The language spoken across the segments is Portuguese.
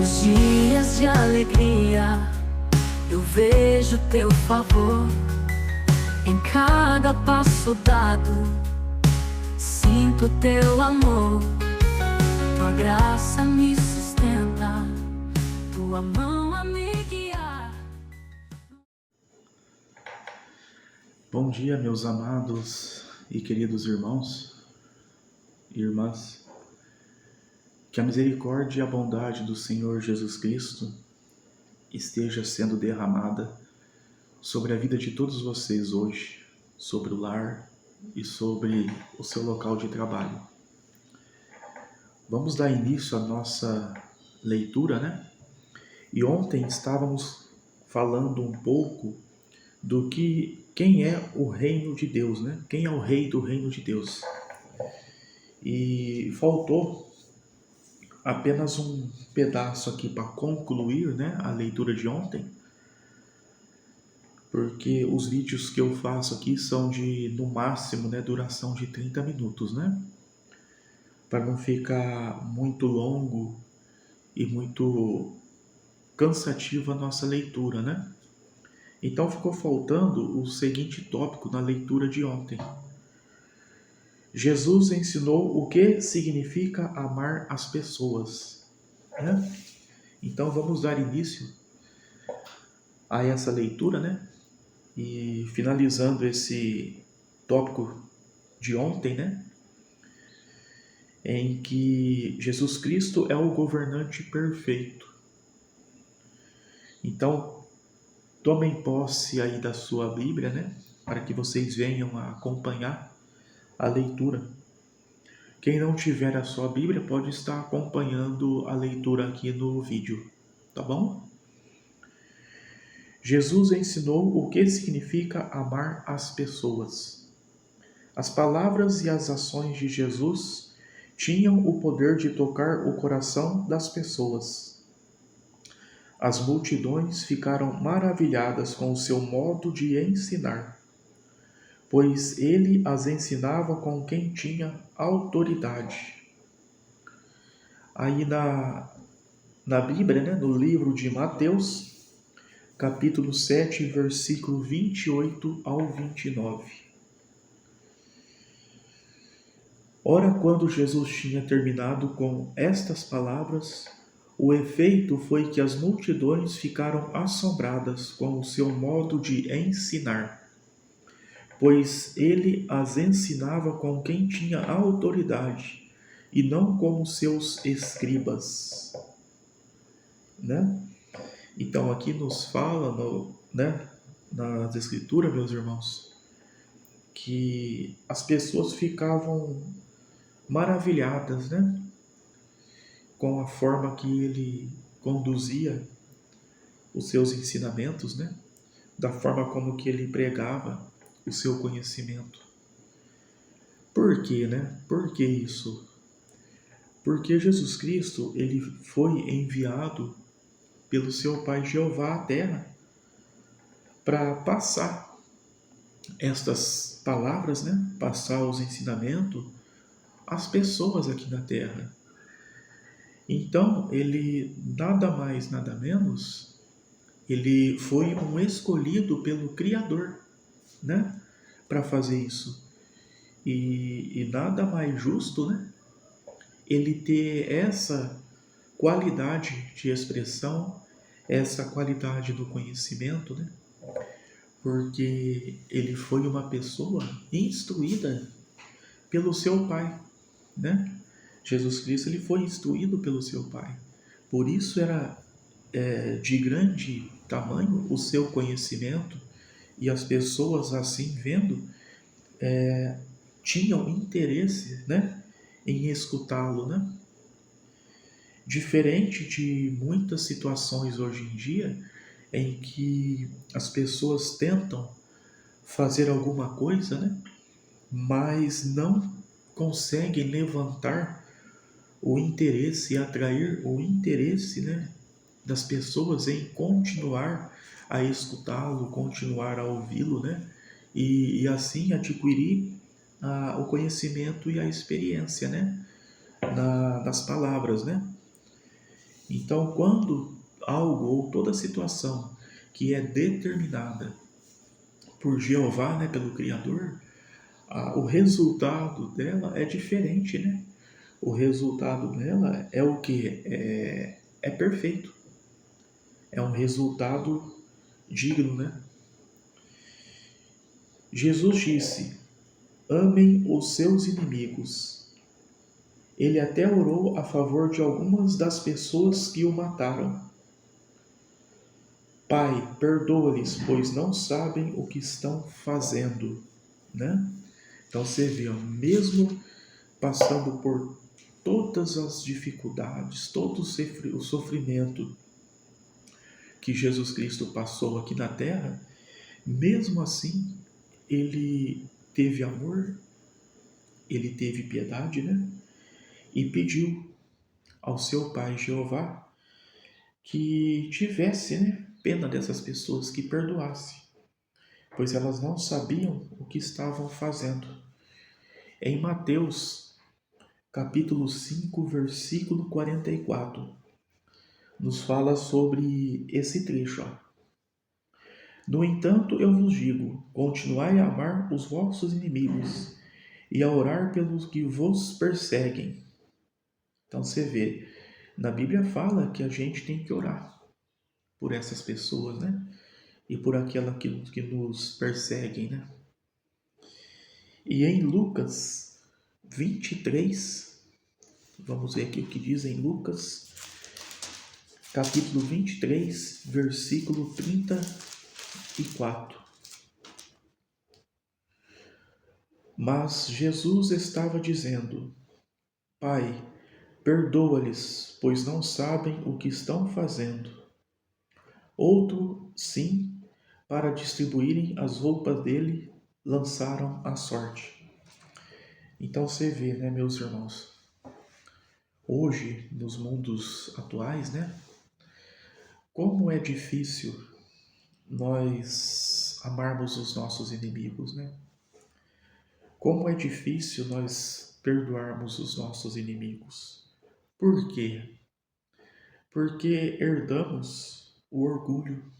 Nos dias de alegria, eu vejo teu favor. Em cada passo dado, sinto teu amor. Tua graça me sustenta, tua mão a me guiar. Bom dia, meus amados e queridos irmãos e irmãs. Que a misericórdia e a bondade do Senhor Jesus Cristo esteja sendo derramada sobre a vida de todos vocês hoje, sobre o lar e sobre o seu local de trabalho. Vamos dar início à nossa leitura, né? E ontem estávamos falando um pouco do que quem é o reino de Deus, né? Quem é o rei do reino de Deus? E faltou apenas um pedaço aqui para concluir, né, a leitura de ontem, porque os vídeos que eu faço aqui são de, no máximo, né, duração de 30 minutos, né? Para não ficar muito longo e muito cansativa a nossa leitura, né? Então ficou faltando o seguinte tópico na leitura de ontem. Jesus ensinou o que significa amar as pessoas, né? Então vamos dar início a essa leitura, né? E finalizando esse tópico de ontem, né? Em que Jesus Cristo é o governante perfeito. Então, tomem posse aí da sua Bíblia, né? Para que vocês venham a acompanhar a leitura. Quem não tiver a sua Bíblia pode estar acompanhando a leitura aqui no vídeo, tá bom? Jesus ensinou o que significa amar as pessoas. As palavras e as ações de Jesus tinham o poder de tocar o coração das pessoas. As multidões ficaram maravilhadas com o seu modo de ensinar, pois ele as ensinava com quem tinha autoridade. Aí na Bíblia, né, no livro de Mateus, capítulo 7, versículo 28 ao 29. Ora, quando Jesus tinha terminado com estas palavras, o efeito foi que as multidões ficaram assombradas com o seu modo de ensinar, pois ele as ensinava com quem tinha autoridade, e não como seus escribas. Né? Então aqui nos fala, né, nas escrituras, meus irmãos, que as pessoas ficavam maravilhadas, né, com a forma que ele conduzia os seus ensinamentos, né, da forma como que ele pregava o seu conhecimento. Por quê, né? Por que isso? Porque Jesus Cristo, ele foi enviado pelo seu Pai Jeová à Terra para passar estas palavras, né? Passar os ensinamentos às pessoas aqui na Terra. Então, ele nada mais, nada menos, ele foi um escolhido pelo Criador, né? Para fazer isso. E nada mais justo, né? Ele ter essa qualidade de expressão, essa qualidade do conhecimento, né? Porque ele foi uma pessoa instruída pelo seu Pai, né? Jesus Cristo, ele foi instruído pelo seu Pai. Por isso era de grande tamanho o seu conhecimento, e as pessoas assim vendo tinham interesse, né, em escutá-lo, né? Diferente de muitas situações hoje em dia em que as pessoas tentam fazer alguma coisa, né, mas não conseguem levantar o interesse e atrair o interesse, né, das pessoas em continuar a escutá-lo, continuar a ouvi-lo, né, e assim adquirir o conhecimento e a experiência, né, das palavras, né. Então, quando algo ou toda situação que é determinada por Jeová, né, pelo Criador, o resultado dela é diferente, né? O resultado dela é o que? É perfeito. É um resultado digno, né? Jesus disse: amem os seus inimigos. Ele até orou a favor de algumas das pessoas que o mataram. Pai, perdoa-lhes, pois não sabem o que estão fazendo, né? Então você vê, ó, mesmo passando por todas as dificuldades, todo o sofrimento que Jesus Cristo passou aqui na terra, mesmo assim, ele teve amor, ele teve piedade, né? E pediu ao seu Pai Jeová que tivesse, né, pena dessas pessoas, que perdoasse, pois elas não sabiam o que estavam fazendo. Em Mateus, capítulo 5, versículo 44, nos fala sobre esse trecho. Ó. No entanto, eu vos digo, continuai a amar os vossos inimigos e a orar pelos que vos perseguem. Então você vê, na Bíblia fala que a gente tem que orar por essas pessoas, né? E por aquela que nos perseguem, né? E em Lucas 23, vamos ver aqui o que diz em Lucas, capítulo 23, versículo 34. Mas Jesus estava dizendo: Pai, perdoa-lhes, pois não sabem o que estão fazendo. Outro, sim, para distribuírem as roupas dele, lançaram a sorte. Então você vê, né, meus irmãos, hoje, nos mundos atuais, né, como é difícil nós amarmos os nossos inimigos, né? Como é difícil nós perdoarmos os nossos inimigos. Por quê? Porque herdamos o orgulho,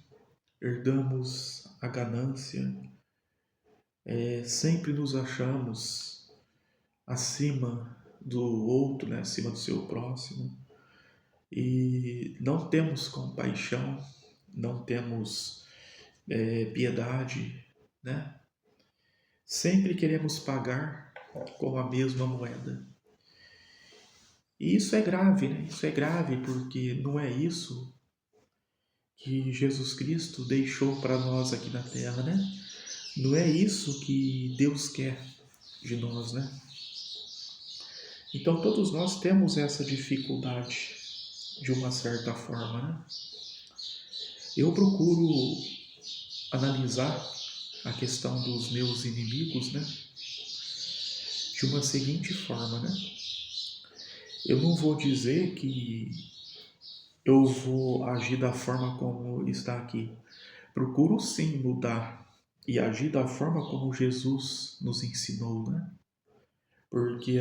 herdamos a ganância, sempre nos achamos acima do outro, né? Acima do seu próximo, e não temos compaixão, não temos piedade, né? Sempre queremos pagar com a mesma moeda. E isso é grave, né? Isso é grave porque não é isso que Jesus Cristo deixou para nós aqui na Terra, né? Não é isso que Deus quer de nós, né? Então todos nós temos essa dificuldade de uma certa forma, né? Eu procuro analisar a questão dos meus inimigos, né? De uma seguinte forma, né? Eu não vou dizer que eu vou agir da forma como está aqui. Procuro sim mudar e agir da forma como Jesus nos ensinou, né? Porque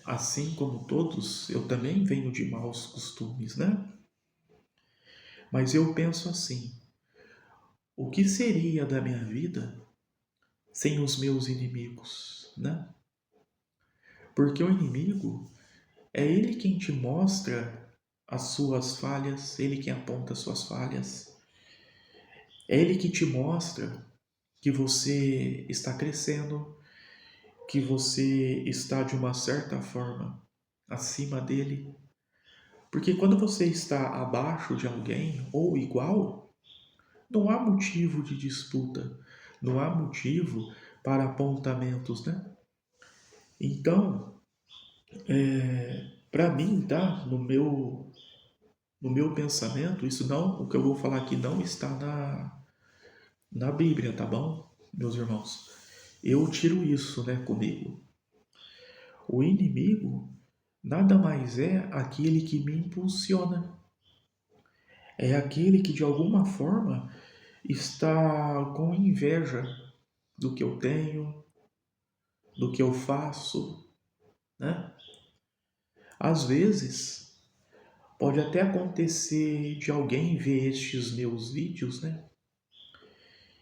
assim como todos, eu também venho de maus costumes, né? Mas eu penso assim: o que seria da minha vida sem os meus inimigos, né? Porque o inimigo é ele quem te mostra as suas falhas, ele quem aponta as suas falhas, é ele que te mostra que você está crescendo, que você está de uma certa forma acima dele. Porque quando você está abaixo de alguém ou igual, não há motivo de disputa, não há motivo para apontamentos, né? Então, para mim, tá? No meu pensamento, isso não, o que eu vou falar aqui não está na Bíblia, tá bom, meus irmãos? Eu tiro isso, né, comigo. O inimigo nada mais é aquele que me impulsiona. É aquele que de alguma forma está com inveja do que eu tenho, do que eu faço, né? Às vezes, Pode até acontecer de alguém ver estes meus vídeos, né?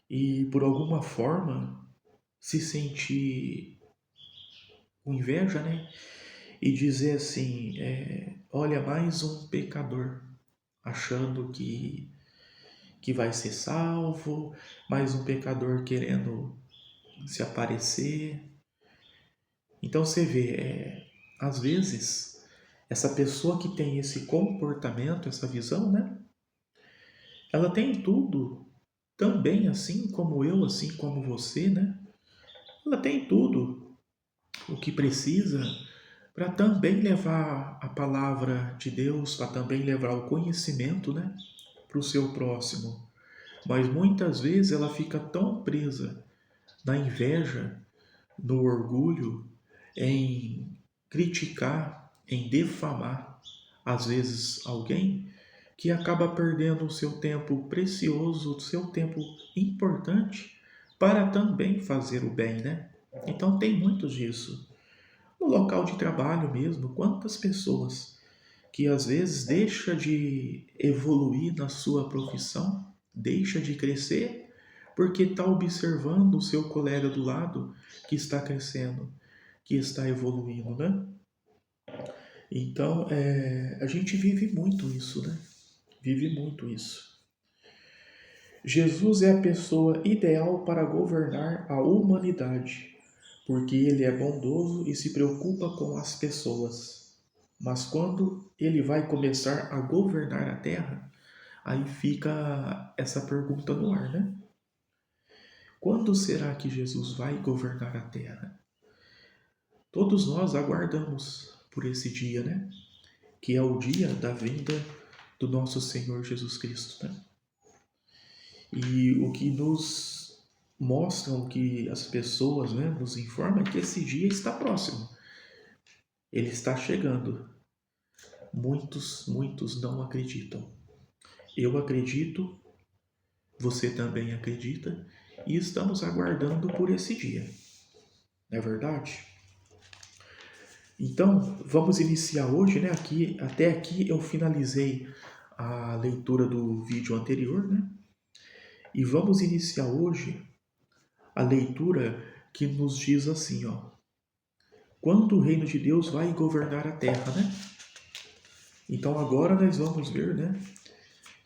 E por alguma forma se sentir com inveja, né? E dizer assim, olha, mais um pecador, achando que vai ser salvo, mais um pecador querendo se aparecer. Então você vê, às vezes, essa pessoa que tem esse comportamento, essa visão, né? Ela tem tudo, também assim como eu, assim como você, né? Ela tem tudo o que precisa para também levar a palavra de Deus, para também levar o conhecimento, né, para o seu próximo. Mas muitas vezes ela fica tão presa na inveja, no orgulho, em criticar, em defamar, às vezes alguém, que acaba perdendo o seu tempo precioso, o seu tempo importante para também fazer o bem, né? Então tem muito disso. No local de trabalho mesmo, quantas pessoas que às vezes deixa de evoluir na sua profissão, deixa de crescer, porque está observando o seu colega do lado que está crescendo, que está evoluindo, né? Então, a gente vive muito isso, né? Vive muito isso. Jesus é a pessoa ideal para governar a humanidade, porque ele é bondoso e se preocupa com as pessoas. Mas quando ele vai começar a governar a terra, aí fica essa pergunta no ar, né? Quando será que Jesus vai governar a terra? Todos nós aguardamos por esse dia, né? Que é o dia da vinda do nosso Senhor Jesus Cristo, né? E o que nos mostram, o que as pessoas, né, nos informam é que esse dia está próximo. Ele está chegando. Muitos não acreditam. Eu acredito, você também acredita, e estamos aguardando por esse dia. Não é verdade? Então, vamos iniciar hoje, né? Até aqui eu finalizei a leitura do vídeo anterior, né? E vamos iniciar hoje a leitura que nos diz assim, ó. Quando o reino de Deus vai governar a terra, né? Então agora nós vamos ver, né?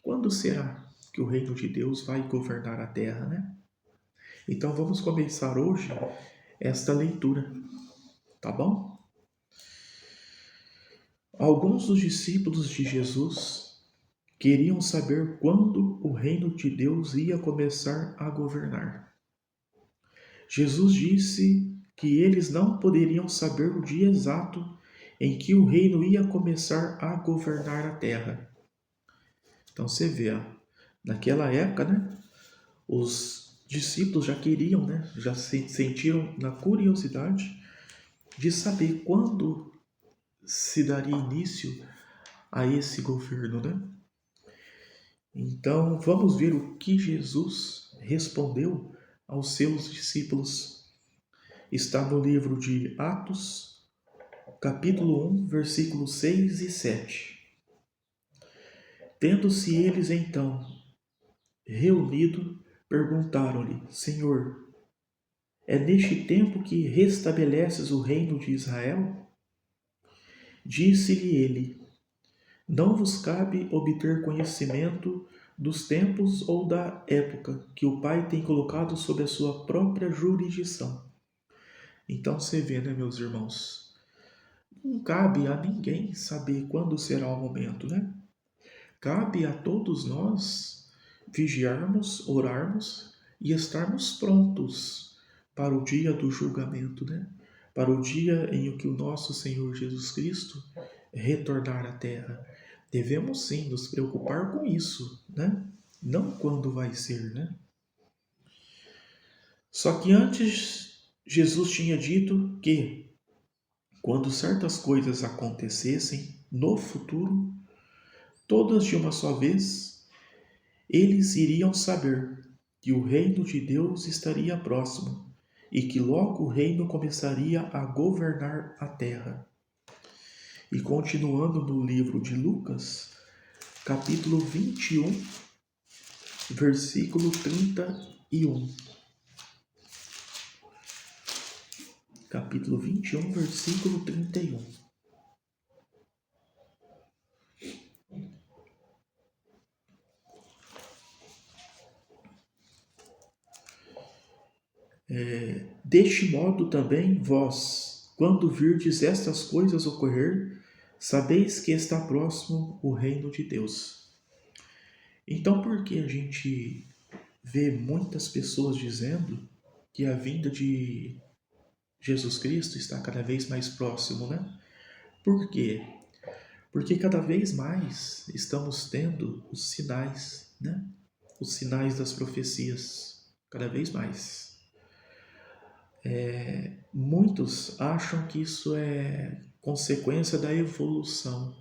Quando será que o reino de Deus vai governar a terra, né? Então vamos começar hoje esta leitura, tá bom? Alguns dos discípulos de Jesus queriam saber quando o reino de Deus ia começar a governar. Jesus disse que eles não poderiam saber o dia exato em que o reino ia começar a governar a terra. Então você vê, ó, naquela época, né, os discípulos já queriam, né, já se sentiam na curiosidade de saber quando se daria início a esse governo, né? Então vamos ver o que Jesus respondeu aos seus discípulos. Está no livro de Atos, capítulo 1, versículos 6 e 7. Tendo-se eles então reunido, perguntaram-lhe: Senhor, é neste tempo que restabeleces o reino de Israel? Disse-lhe ele: Não vos cabe obter conhecimento dos tempos ou da época que o Pai tem colocado sob a sua própria jurisdição. Então você vê, né, meus irmãos? Não cabe a ninguém saber quando será o momento, né? Cabe a todos nós vigiarmos, orarmos e estarmos prontos para o dia do julgamento, né? Para o dia em que o nosso Senhor Jesus Cristo retornar à terra. Devemos sim nos preocupar com isso, né? Não quando vai ser, né? Só que antes Jesus tinha dito que quando certas coisas acontecessem no futuro, todas de uma só vez, eles iriam saber que o reino de Deus estaria próximo e que logo o reino começaria a governar a terra. E continuando no livro de Lucas, capítulo 21, versículo 31. Capítulo 21, versículo 31. Deste modo também vós, quando virdes estas coisas ocorrer, sabeis que está próximo o reino de Deus. Então, por que a gente vê muitas pessoas dizendo que a vinda de Jesus Cristo está cada vez mais próximo, né? Por quê? Porque cada vez mais estamos tendo os sinais, né? Os sinais das profecias, cada vez mais. Muitos acham que isso é consequência da evolução,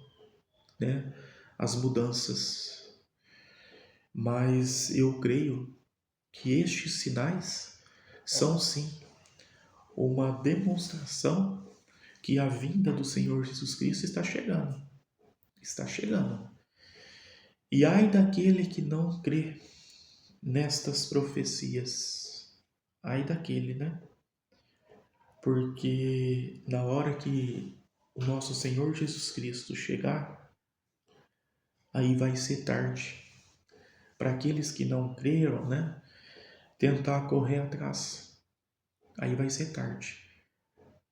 né? As mudanças. Mas eu creio que estes sinais são sim uma demonstração que a vinda do Senhor Jesus Cristo está chegando. Está chegando. E ai daquele que não crê nestas profecias. Ai daquele, né? Porque na hora que o nosso Senhor Jesus Cristo chegar, aí vai ser tarde. Para aqueles que não creram, né? Tentar correr atrás. Aí vai ser tarde.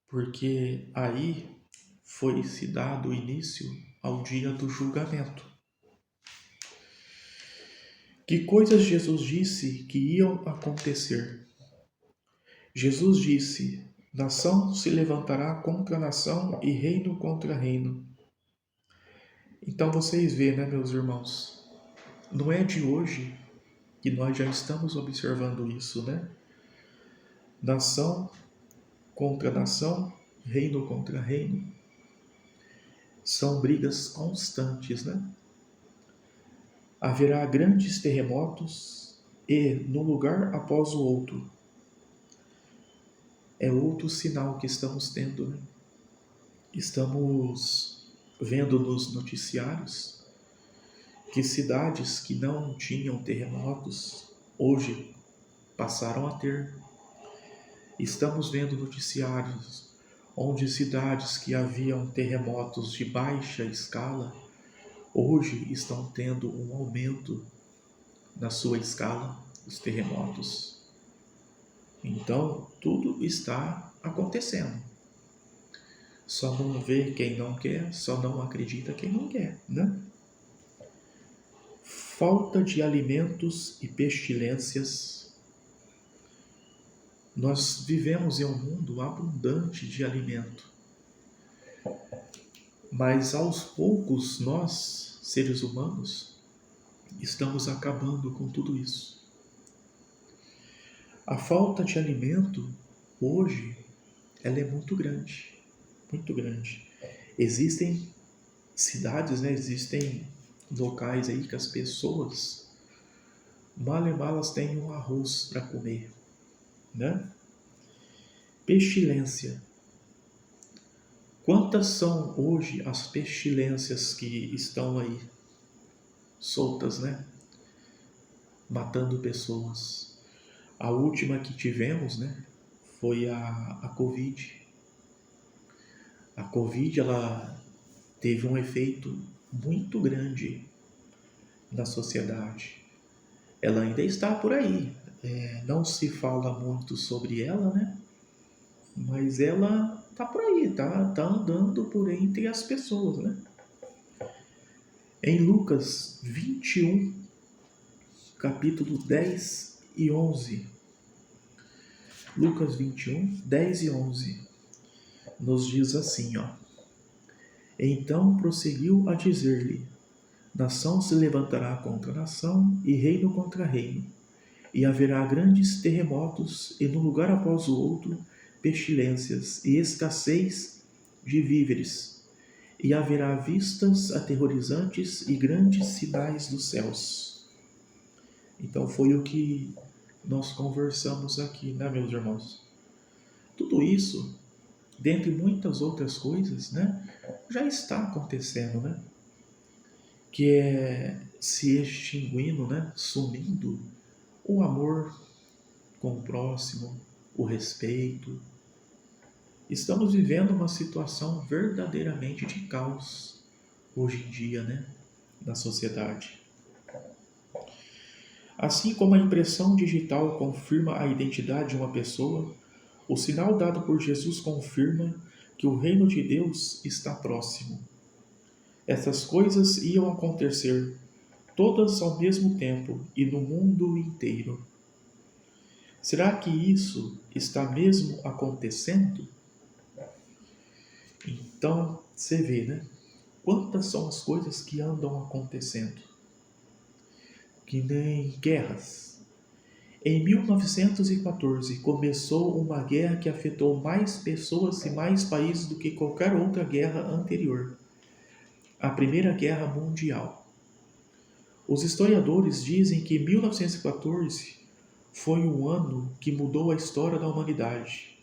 Porque aí foi se dado o início ao dia do julgamento. Que coisas Jesus disse que iam acontecer? Jesus disse: nação se levantará contra nação e reino contra reino. Então vocês veem, né, meus irmãos? Não é de hoje que nós já estamos observando isso, né? Nação contra nação, reino contra reino. São brigas constantes, né? Haverá grandes terremotos e, num lugar após o outro. É outro sinal que estamos tendo, né? Estamos vendo nos noticiários que cidades que não tinham terremotos hoje passaram a ter. Estamos vendo noticiários onde cidades que haviam terremotos de baixa escala hoje estão tendo um aumento na sua escala dos terremotos. Então, tudo está acontecendo. Só não vê quem não quer, só não acredita quem não quer, né? Falta de alimentos e pestilências. Nós vivemos em um mundo abundante de alimento. Mas aos poucos nós, seres humanos, estamos acabando com tudo isso. A falta de alimento hoje, ela é muito grande, muito grande. Existem cidades, né? Existem locais aí que as pessoas mal e mal elas têm um arroz para comer, né? Pestilência. Quantas são hoje as pestilências que estão aí soltas, né? Matando pessoas. A última que tivemos, né? Foi a Covid. A Covid, ela teve um efeito muito grande na sociedade. Ela ainda está por aí. Não se fala muito sobre ela, né? Mas ela está por aí, tá andando por entre as pessoas, né? Em Lucas 21, capítulo 10 e 11. Lucas 21, 10 e 11. Nos diz assim, ó. Então prosseguiu a dizer-lhe: nação se levantará contra nação e reino contra reino, e haverá grandes terremotos e num lugar após o outro pestilências e escassez de víveres, e haverá vistas aterrorizantes e grandes sinais dos céus. Então foi o que nós conversamos aqui, né, meus irmãos? Tudo isso dentre muitas outras coisas, né, já está acontecendo, né, que é se extinguindo, né, sumindo o amor com o próximo, o respeito. Estamos vivendo uma situação verdadeiramente de caos hoje em dia, né, na sociedade. Assim como a impressão digital confirma a identidade de uma pessoa, o sinal dado por Jesus confirma que o reino de Deus está próximo. Essas coisas iam acontecer, todas ao mesmo tempo e no mundo inteiro. Será que isso está mesmo acontecendo? Então, você vê, né? Quantas são as coisas que andam acontecendo? Que nem guerras. Em 1914, começou uma guerra que afetou mais pessoas e mais países do que qualquer outra guerra anterior. A Primeira Guerra Mundial. Os historiadores dizem que 1914 foi um ano que mudou a história da humanidade.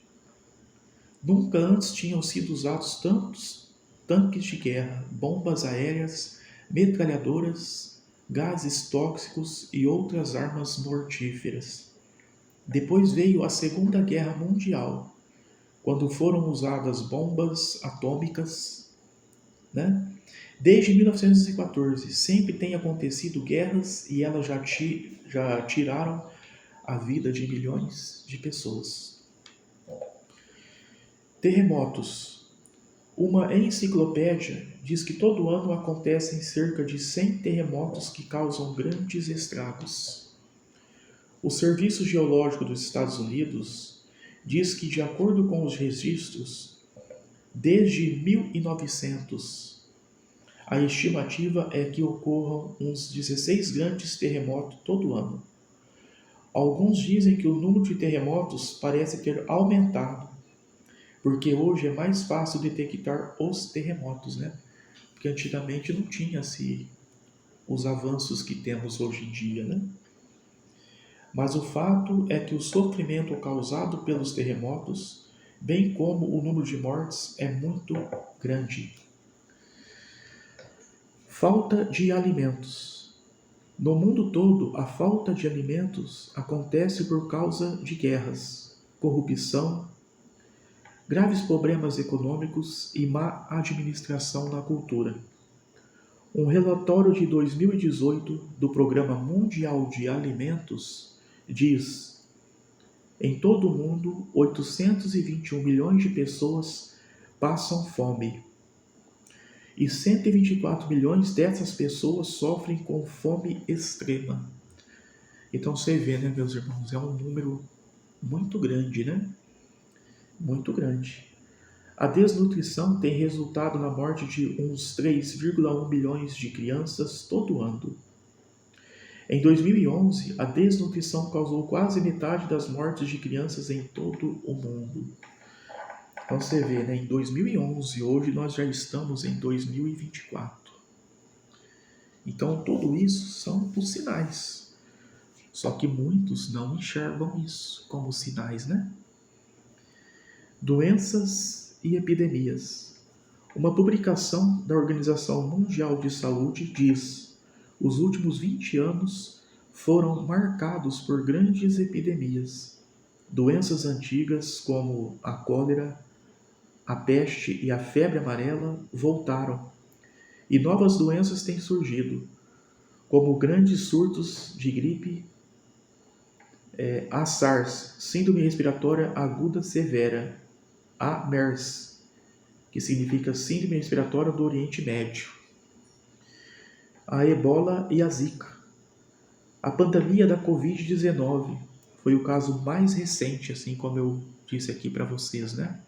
Nunca antes tinham sido usados tantos tanques de guerra, bombas aéreas, metralhadoras, gases tóxicos e outras armas mortíferas. Depois veio a Segunda Guerra Mundial, quando foram usadas bombas atômicas, né? Desde 1914, sempre tem acontecido guerras e elas já tiraram a vida de milhões de pessoas. Terremotos. Uma enciclopédia diz que todo ano acontecem cerca de 100 terremotos que causam grandes estragos. O Serviço Geológico dos Estados Unidos diz que, de acordo com os registros, desde 1900, a estimativa é que ocorram uns 16 grandes terremotos todo ano. Alguns dizem que o número de terremotos parece ter aumentado, porque hoje é mais fácil detectar os terremotos, né? Porque antigamente não tinha os avanços que temos hoje em dia, né? Mas o fato é que o sofrimento causado pelos terremotos, bem como o número de mortes, é muito grande. Falta de alimentos. No mundo todo, a falta de alimentos acontece por causa de guerras, corrupção, graves problemas econômicos e má administração na cultura. Um relatório de 2018 do Programa Mundial de Alimentos diz: em todo o mundo, 821 milhões de pessoas passam fome. E 124 milhões dessas pessoas sofrem com fome extrema. Então você vê, né, meus irmãos, é um número muito grande, né? Muito grande. A desnutrição tem resultado na morte de uns 3,1 milhões de crianças todo ano. Em 2011, a desnutrição causou quase metade das mortes de crianças em todo o mundo. Então você vê, né, em 2011, hoje nós já estamos em 2024. Então tudo isso são os sinais. Só que muitos não enxergam isso como sinais, né? Doenças e epidemias. Uma publicação da Organização Mundial de Saúde diz: os últimos 20 anos foram marcados por grandes epidemias. Doenças antigas como a cólera, a peste e a febre amarela voltaram, e novas doenças têm surgido, como grandes surtos de gripe, a SARS, Síndrome Respiratória Aguda Severa, a MERS, que significa Síndrome Respiratória do Oriente Médio, a Ebola e a Zika. A pandemia da Covid-19 foi o caso mais recente, assim como eu disse aqui para vocês, né?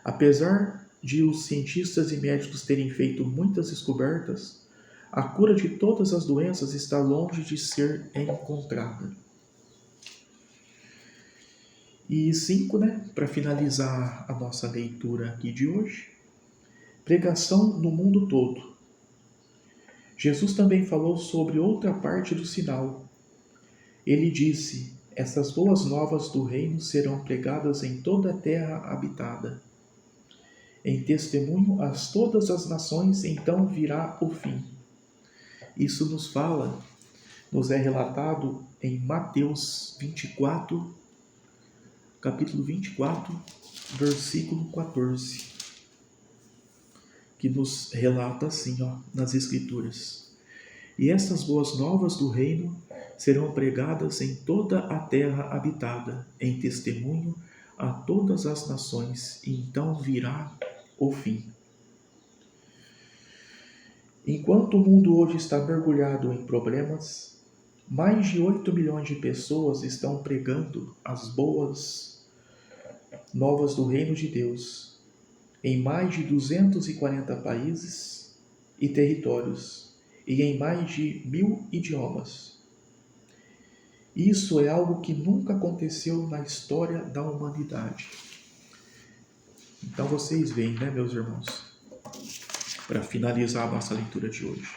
Apesar de os cientistas e médicos terem feito muitas descobertas, a cura de todas as doenças está longe de ser encontrada. E 5, né, para finalizar a nossa leitura aqui de hoje, pregação no mundo todo. Jesus também falou sobre outra parte do sinal. Ele disse: Essas boas novas do reino serão pregadas em toda a terra habitada, em testemunho a todas as nações, então virá o fim. Isso nos é relatado em Mateus 24, capítulo 24, versículo 14, que nos relata assim, nas Escrituras: E estas boas novas do reino serão pregadas em toda a terra habitada, em testemunho a todas as nações, e então virá o fim. Enquanto o mundo hoje está mergulhado em problemas, mais de 8 milhões de pessoas estão pregando as boas novas do reino de Deus em mais de 240 países e territórios e em mais de 1000 idiomas. Isso é algo que nunca aconteceu na história da humanidade. Então vocês veem, né, meus irmãos, para finalizar a nossa leitura de hoje.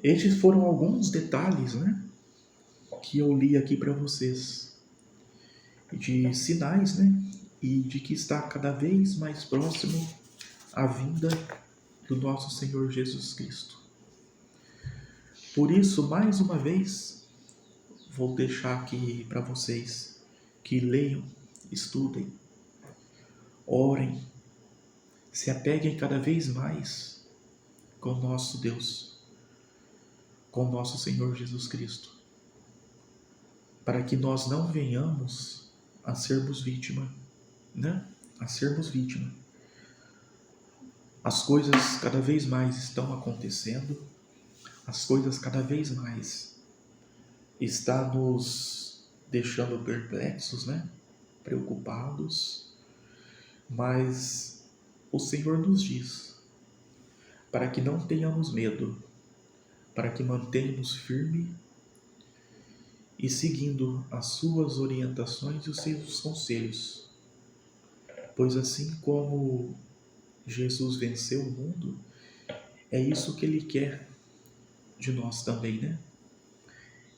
Estes foram alguns detalhes, né, que eu li aqui para vocês, de sinais, né, e de que está cada vez mais próximo a vinda do nosso Senhor Jesus Cristo. Por isso, mais uma vez, vou deixar aqui para vocês que leiam, estudem, orem, se apeguem cada vez mais com o nosso Deus, com o nosso Senhor Jesus Cristo, para que nós não venhamos a sermos vítima, né? A sermos vítima. As coisas cada vez mais estão acontecendo, as coisas cada vez mais estão nos deixando perplexos, né? Preocupados, mas o Senhor nos diz para que não tenhamos medo, para que mantenhamos firme e seguindo as suas orientações e os seus conselhos. Pois assim como Jesus venceu o mundo, é isso que Ele quer de nós também, né?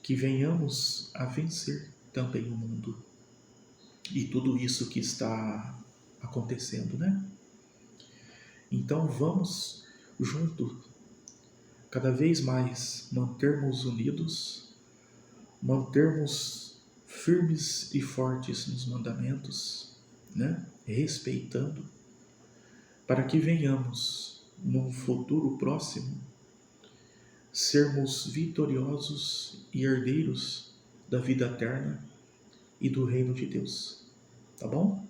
Que venhamos a vencer também o mundo e tudo isso que está acontecendo, né? Então vamos juntos, cada vez mais mantermos unidos, mantermos firmes e fortes nos mandamentos, né? Respeitando, para que venhamos, num futuro próximo, sermos vitoriosos e herdeiros da vida eterna e do reino de Deus. Tá bom?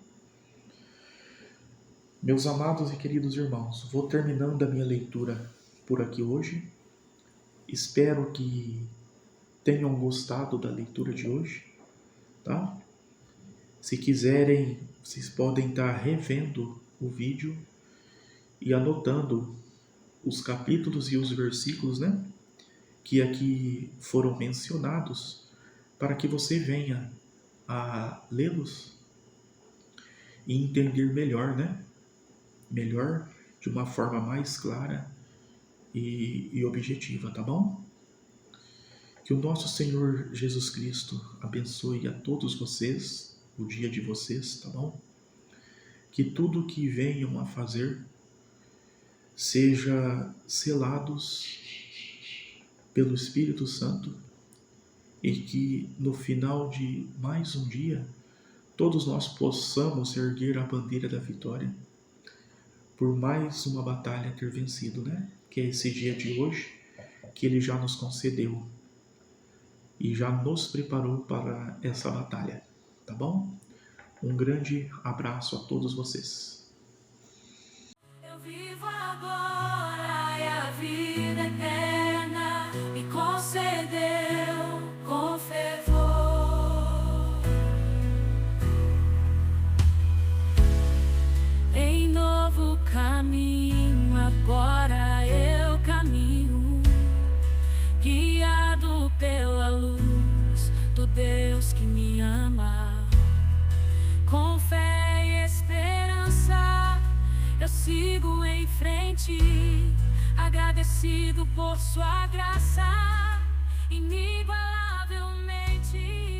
Meus amados e queridos irmãos, vou terminando a minha leitura por aqui hoje. Espero que tenham gostado da leitura de hoje, tá? Se quiserem, vocês podem estar revendo o vídeo e anotando os capítulos e os versículos, né, que aqui foram mencionados, para que você venha a lê-los e entender melhor, né? Melhor, de uma forma mais clara e objetiva, tá bom? Que o nosso Senhor Jesus Cristo abençoe a todos vocês, o dia de vocês, tá bom? Que tudo que venham a fazer seja selados pelo Espírito Santo e que no final de mais um dia todos nós possamos erguer a bandeira da vitória por mais uma batalha ter vencido, né? Que é esse dia de hoje que Ele já nos concedeu e já nos preparou para essa batalha, tá bom? Um grande abraço a todos vocês. Eu vivo agora e a vida eterna me concedeu com fervor. Em novo caminho agora eu caminho, guiado pela luz do Deus que me ama. Com fé e esperança eu sigo em frente, agradecido por sua graça inigualavelmente ti.